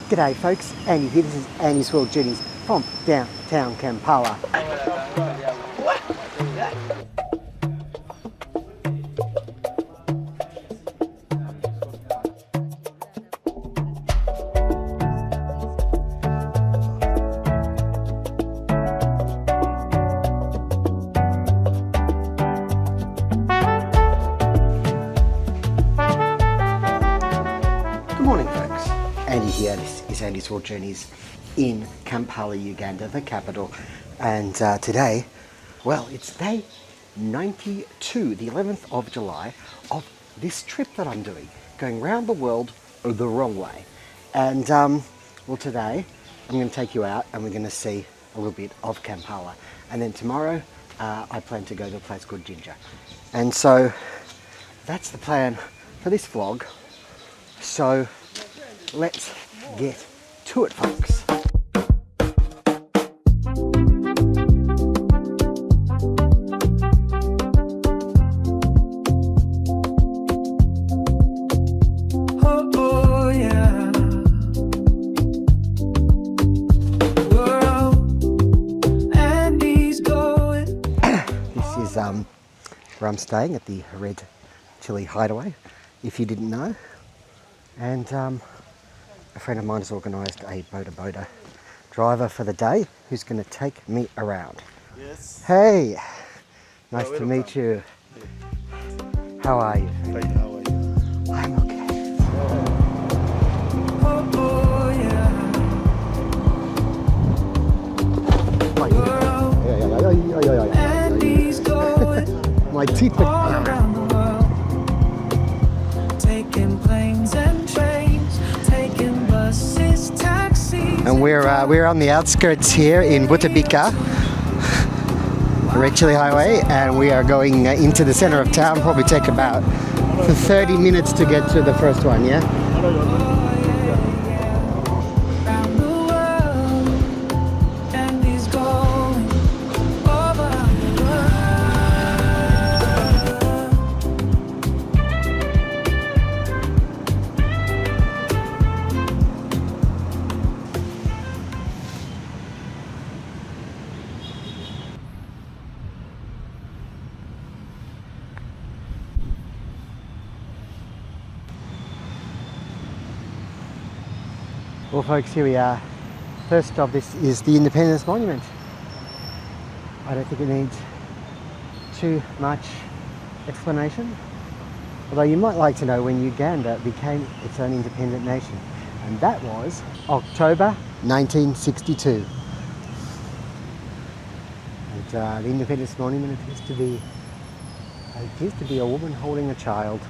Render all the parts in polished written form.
G'day folks, Andy here. This is Andy's World Journeys from downtown Kampala. Good morning folks, Andy here. This is Andy's World Journeys in Kampala, Uganda, the capital. And today, well, it's day 92, the 11th of July, of this trip that I'm doing, going round the world the wrong way. And well, today I'm going to take you out and we're going to see a little bit of Kampala. And then tomorrow I plan to go to a place called Jinja. And so that's the plan for this vlog. So let's get to it, folks. This is where I'm staying, at the Red Chili Hideaway, if you didn't know. And a friend of mine has organised a Boda Boda driver for the day who's going to take me around. Yes. Hey, nice to meet you. How are you? Hey, how are you? I'm okay. My teeth are... And we're on the outskirts here in Boda Boda, Red Chili Highway, and we are going into the center of town. Probably take about 30 minutes to get to the first one, yeah? Well folks, here we are. First of this is the Impendence Monument. I don't think it needs too much explanation. Although you might like to know when Uganda became its own independent nation. And that was October 1962. And the Impendence Monument appears to be a woman holding a child.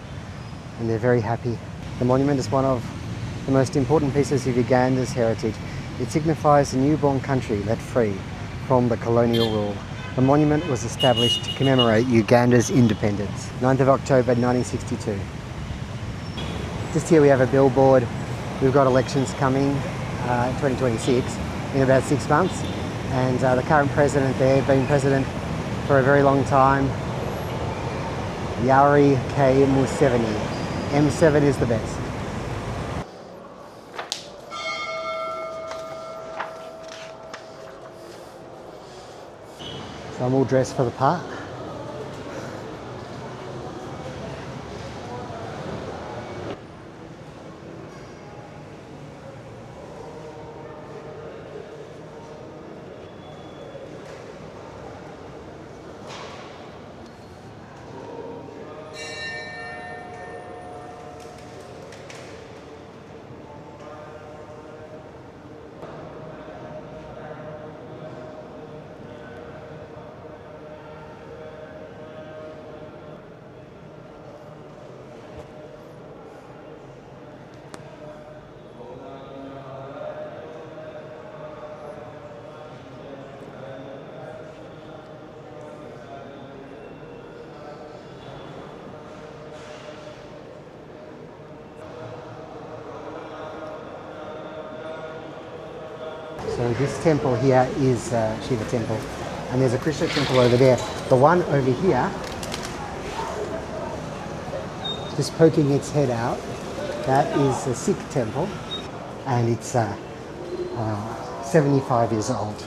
And they're very happy. The monument is one of the most important pieces of Uganda's heritage. It signifies a newborn country let free from the colonial rule. The monument was established to commemorate Uganda's independence, 9th of October 1962. Just here we have a billboard. We've got elections coming, 2026, in about 6 months. And the current president there, been president for a very long time, Yoweri K. Museveni. M7 is the best. So I'm all dressed for the part. So this temple here is Shiva Temple, and there's a Krishna temple over there. The one over here, just poking its head out, that is a Sikh temple. and it's 75 years old.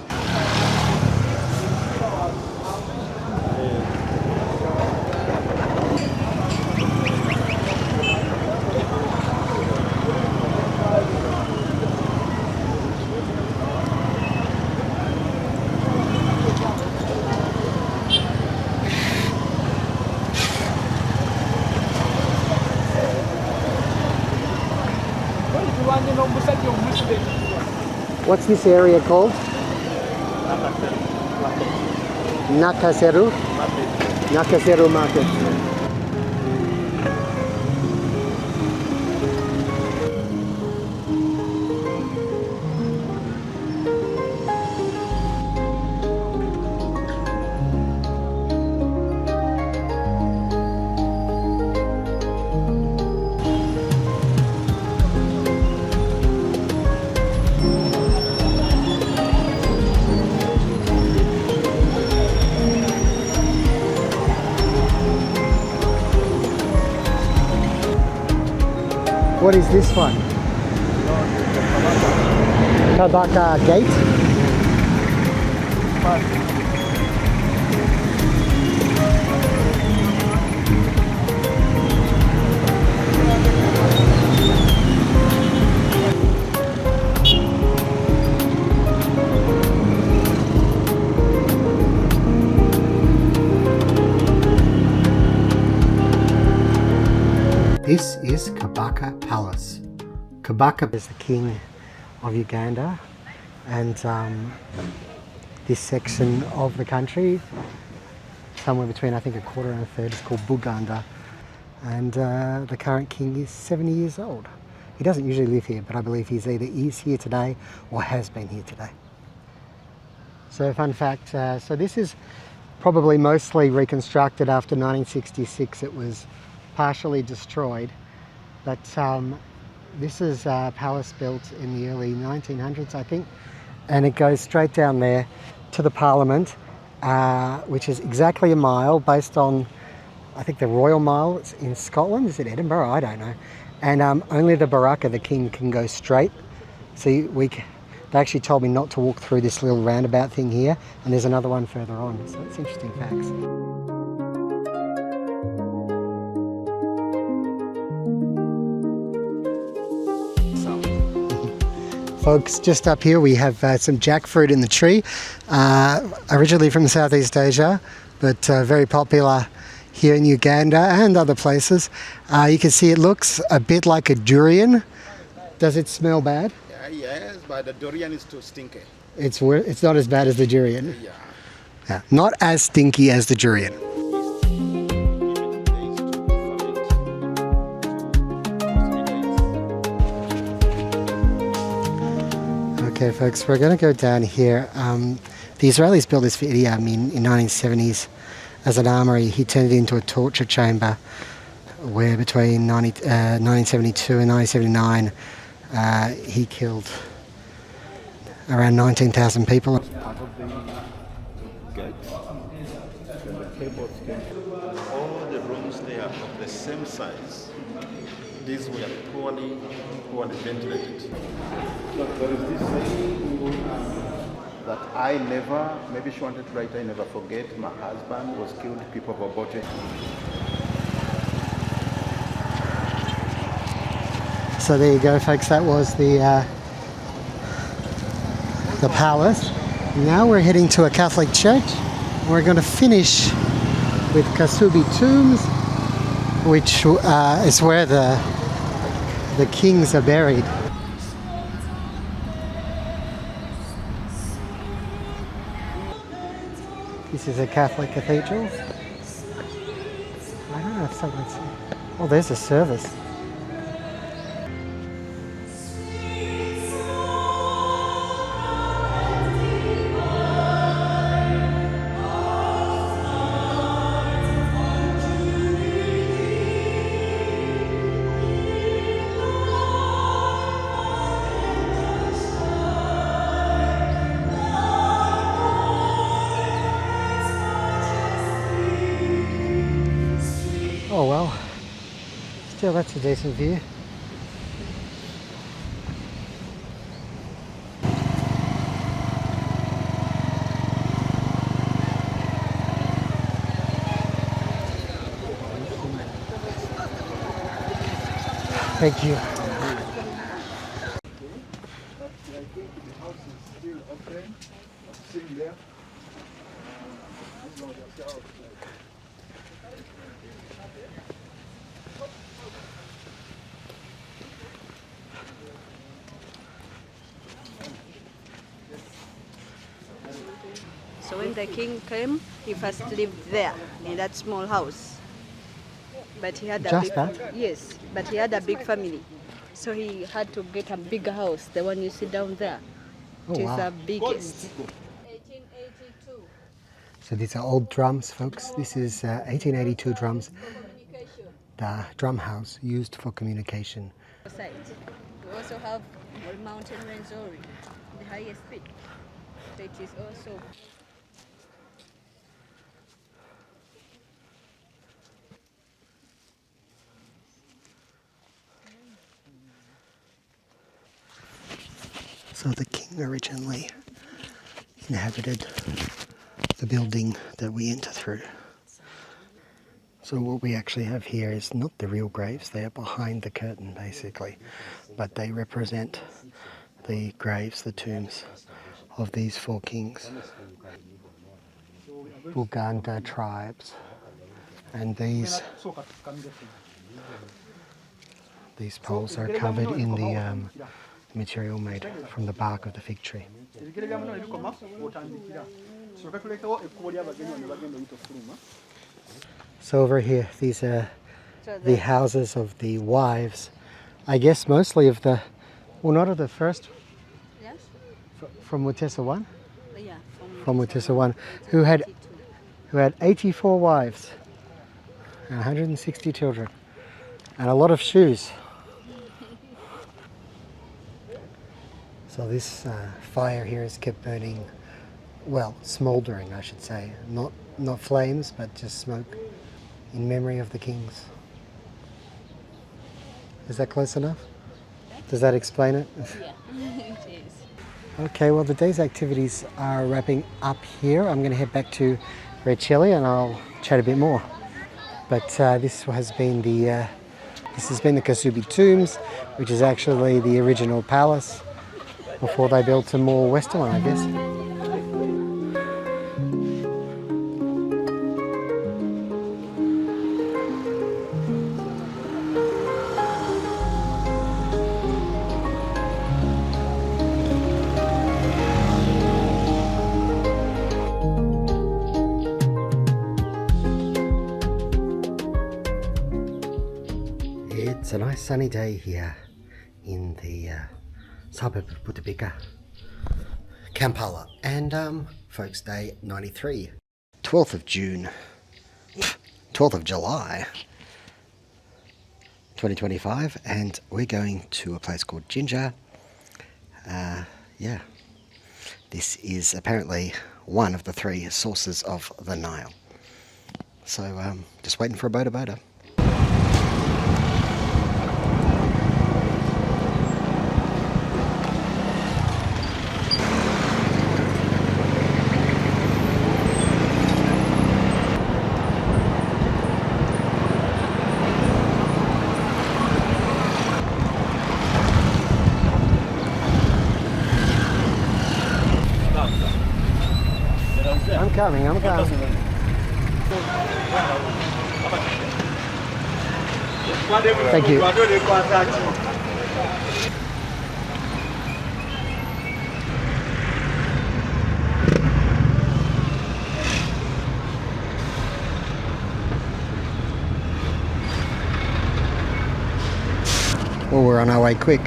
What's this area called? Nakaseru? Nakaseru Market. What is this one? Kabaka Gate? This is Kabaka Palace. Kabaka is the king of Uganda, and this section of the country, somewhere between I think a quarter and a third, is called Buganda, and the current king is 70 years old. He doesn't usually live here, but I believe he's either is here today or has been here today. So fun fact, so this is probably mostly reconstructed after 1966. It was partially destroyed, but this is a palace built in the early 1900s, I think, and it goes straight down there to the Parliament, which is exactly a mile based on, I think, the Royal Mile. It's in Scotland. Is it Edinburgh? I don't know. And only the Baraka, the king, can go straight. So they actually told me not to walk through this little roundabout thing here, and there's another one further on. So it's interesting facts. Folks, just up here we have some jackfruit in the tree, originally from Southeast Asia, but very popular here in Uganda and other places. You can see it looks a bit like a durian. Does it smell bad? Yes, but the durian is too stinky. It's not as bad as the durian. Yeah. Not as stinky as the durian. Okay, folks, we're going to go down here. The Israelis built this for Idi Amin in 1970s as an armory. He turned it into a torture chamber where between 1972 and 1979 he killed around 19,000 people. Part of the gate, when the cables came, all the rooms there of the same size. These were poorly ventilated. But there is this saying that I never, maybe she wanted to write, I never forget, my husband was killed, people forgot it. So there you go, folks, that was the palace. Now we're heading to a Catholic church. We're going to finish with Kabusi Tombs, which is where the kings are buried. This is a Catholic cathedral. I don't know if someone's... Oh, there's a service. Oh well, still that's a decent view. Thank you. So when the king came, he first lived there in that small house. But he had a Just big, that? yes, but he had a big family. So he had to get a bigger house, the one you see down there. Oh, It is wow. the biggest. 1882. So these are old drums, folks. This is 1882 drums. The drum house used for communication. We also have mountain Renzori, the highest peak. That is also. So the king originally inhabited the building that we enter through. So what we actually have here is not the real graves, they are behind the curtain basically, but they represent the graves, the tombs of these four kings. Uganda tribes, and these poles are covered in the material made from the bark of the fig tree. So over here, these are the houses of the wives, I guess mostly of the, well, not of the first, Yes? from Mutesa 1? Yeah, From Mutesa 1, who had 84 wives and 160 children and a lot of shoes. So this fire here is kept burning, well, smouldering I should say, not flames but just smoke, in memory of the kings. Is that close enough? Does that explain it? Yeah, it is. Okay, well the day's activities are wrapping up here. I'm going to head back to Red Chilli and I'll chat a bit more. But this has been the Kabusi Tombs, which is actually the original palace before they built a more western one, I guess. It's a nice sunny day here in the suburb of Boda, Kampala, and folks, day 93, 12th of June, 12th of July 2025, and we're going to a place called Jinja. Yeah, this is apparently one of the three sources of the Nile. So just waiting for a Boda Boda. I'm coming. Thank you. Well, we're on our way quick.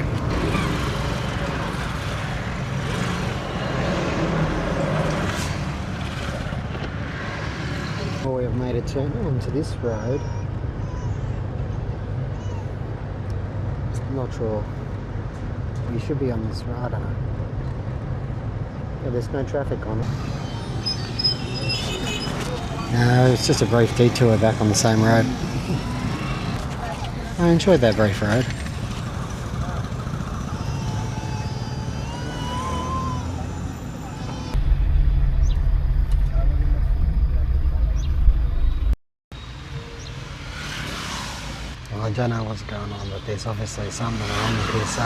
Well, we have made a turn onto this road. I'm not sure. We should be on this road, I don't know. Yeah, there's no traffic on it. No, it's just a brief detour back on the same road. I enjoyed that brief road. don't know what's going on, but there's obviously something wrong because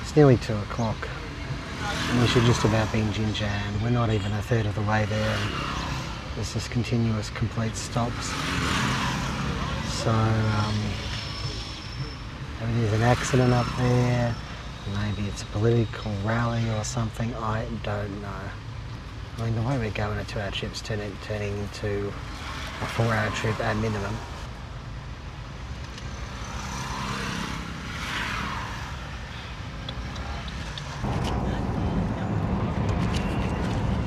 it's nearly 2 o'clock. And we should just about be in Jinja, and we're not even a third of the way there. And there's just continuous, complete stops. So maybe there's an accident up there. Maybe it's a political rally or something. I don't know. I mean, the way we're going, a 2-hour trip's turning into a 4-hour trip at minimum.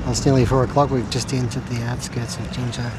Well, it's nearly 4 o'clock. We've just entered the outskirts of Jinja.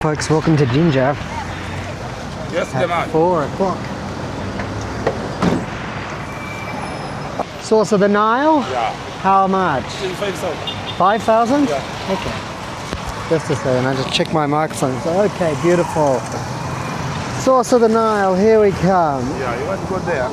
Folks, welcome to Jinja Yes, at 4 o'clock. Source of the Nile? Yeah. How much? 5,000. 5,000? Yeah. Okay. Just a second, I just check my microphone. Okay, beautiful. Source of the Nile, here we come. Yeah, you want to go there?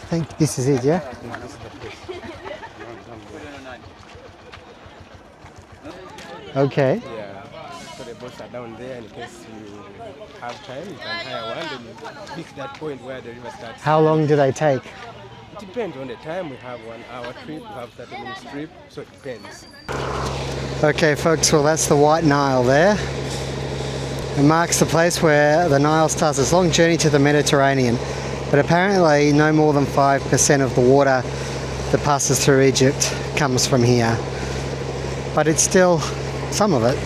I think this is it, yeah? Okay. Yeah. So the boats are down there in case you have time, you can hire one, then you pick that point where the river starts. How long do they take? It depends on the time. We have 1 hour trip, we have 30 minutes trip, so it depends. Okay, folks, well, that's the White Nile there. It marks the place where the Nile starts its long journey to the Mediterranean. But apparently no more than 5% of the water that passes through Egypt comes from here. But it's still some of it.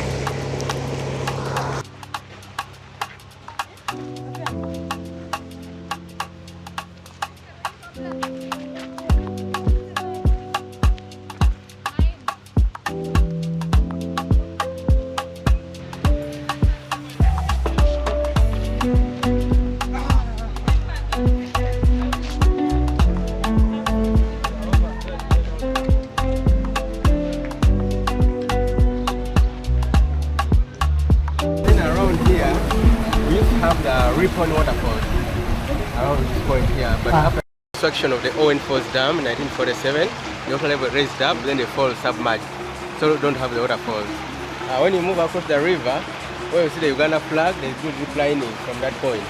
Ripon waterfall around this point here, but after the construction of the Owen Falls Dam in 1947, the water level raised up, then the falls submerged, so we don't have the waterfalls. When you move across the river, where you see the Uganda flag, there's good zip lining from that point.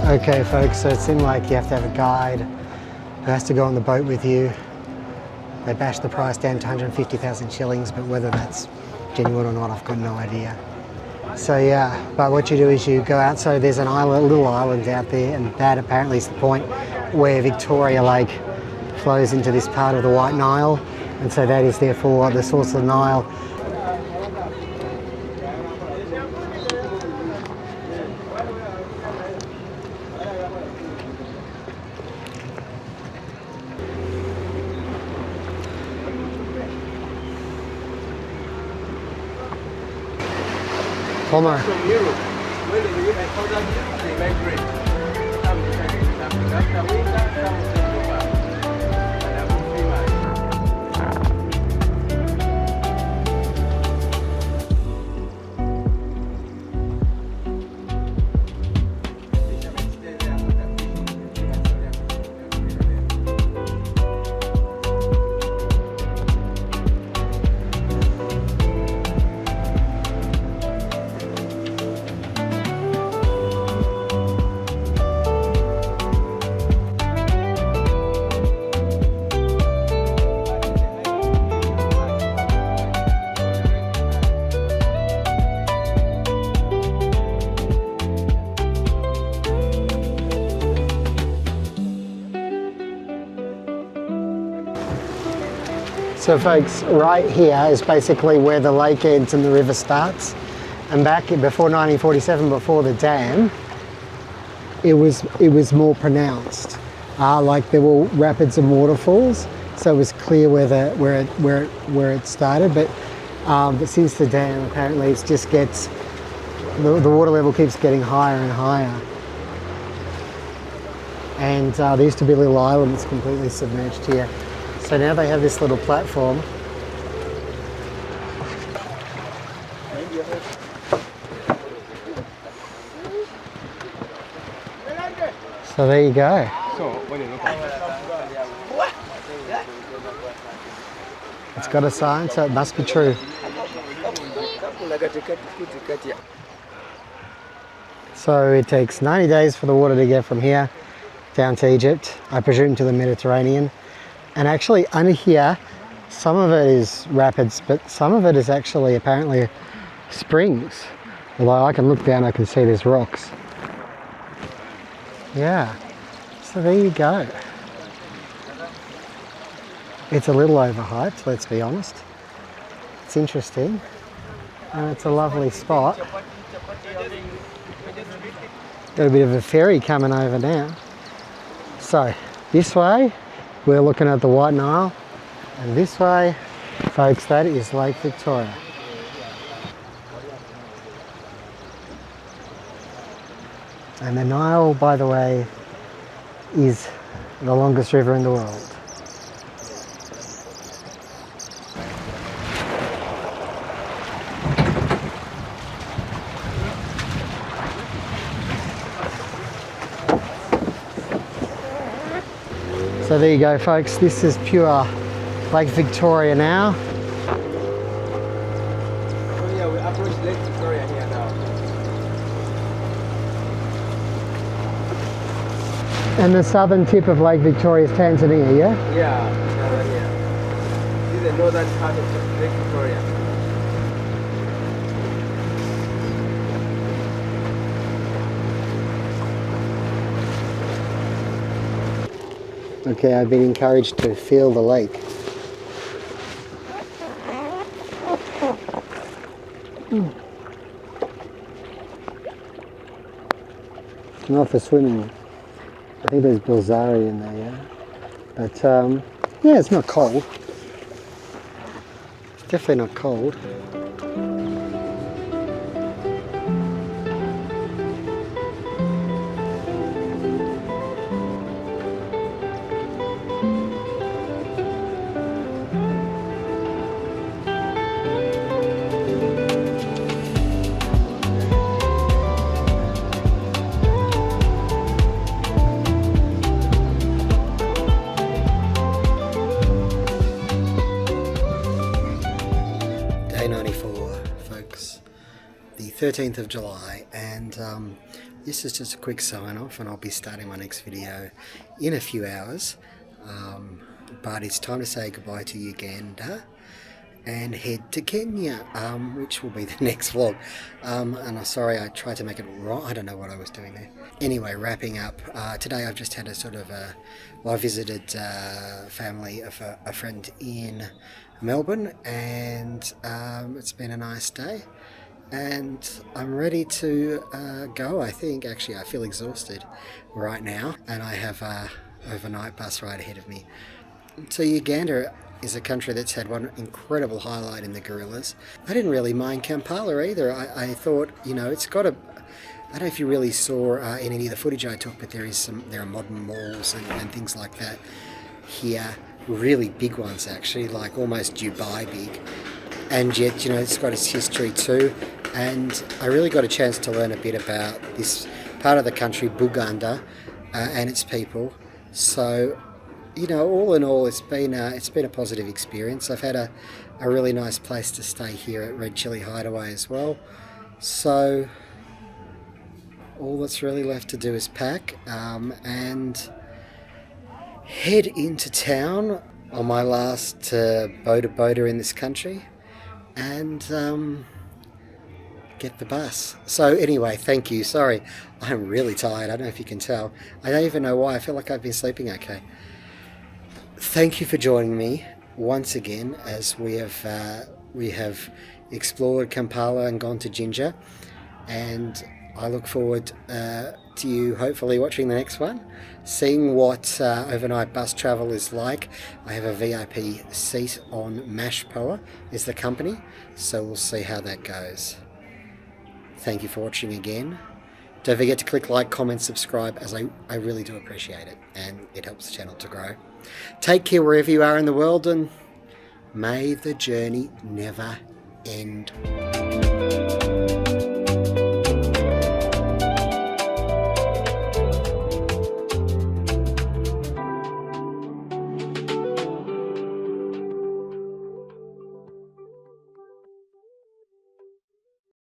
Okay, folks, so it seemed like you have to have a guide who has to go on the boat with you. They bashed the price down to 150,000 shillings, but whether that's genuine or not, I've got no idea. So yeah, but what you do is you go out, so there's an island, little island out there, and that apparently is the point where Victoria Lake flows into this part of the White Nile, and so that is therefore the source of the Nile. Homer. From Europe, when the river comes down, they migrate. Some after winter, some send over. And I will be mine. So folks, right here is basically where the lake ends and the river starts. And back before 1947, before the dam, it was more pronounced. Like there were rapids and waterfalls, so it was clear where it started. But since the dam, apparently it just gets the water level keeps getting higher and higher. And there used to be a little island that's completely submerged here. So now they have this little platform. So there you go. It's got a sign, so it must be true. So it takes 90 days for the water to get from here down to Egypt, I presume to the Mediterranean. And actually under here, some of it is rapids, but some of it is actually apparently springs. Although I can look down, I can see there's rocks. Yeah, so there you go. It's a little overhyped, let's be honest. It's interesting, and it's a lovely spot. Got a bit of a ferry coming over now. So, this way, we're looking at the White Nile, and this way, folks, that is Lake Victoria. And the Nile, by the way, is the longest river in the world. So there you go, folks. This is pure Lake Victoria now. So yeah, we approach Lake Victoria here now. And the southern tip of Lake Victoria is Tanzania, yeah? Yeah, Tanzania. This is the northern part of Lake Victoria. Okay, I've been encouraged to feel the lake. Not for swimming. I think there's bilzari in there, yeah. But yeah, it's not cold. It's definitely not cold. Day 94, folks, the 13th of July, and this is just a quick sign off, and I'll be starting my next video in a few hours, but it's time to say goodbye to Uganda and head to Kenya, which will be the next vlog. And I'm sorry I tried to make it wrong. I don't know what I was doing there. Anyway, wrapping up, today I've just had a sort of I visited family of a friend in Melbourne, and it's been a nice day, and I'm ready to go. I think actually I feel exhausted right now, and I have a overnight bus ride ahead of me. So Uganda is a country that's had one incredible highlight in the gorillas. I didn't really mind Kampala either. I thought, you know, it's got a, I don't know if you really saw in any of the footage I took, but there are modern malls and things like that here. Really big ones actually, like almost Dubai big, and yet, you know, it's got its history too. And I really got a chance to learn a bit about this part of the country, Buganda, and its people. So, you know, all in all, it's been a positive experience. I've had a really nice place to stay here at Red Chilli Hideaway as well. So all that's really left to do is pack and head into town on my last Boda Boda in this country, and get the bus. So anyway, thank you. Sorry, I'm really tired. I don't know if you can tell. I don't even know why. I feel like I've been sleeping okay. Thank you for joining me. once again as we have explored Kampala and gone to Jinja, and I look forward to you hopefully watching the next one, seeing what overnight bus travel is like. I have a VIP seat on Mashpoa is the company, so we'll see how that goes. Thank you for watching again. Don't forget to click like, comment, subscribe, as I really do appreciate it, and it helps the channel to grow. Take care wherever you are in the world, and may the journey never end.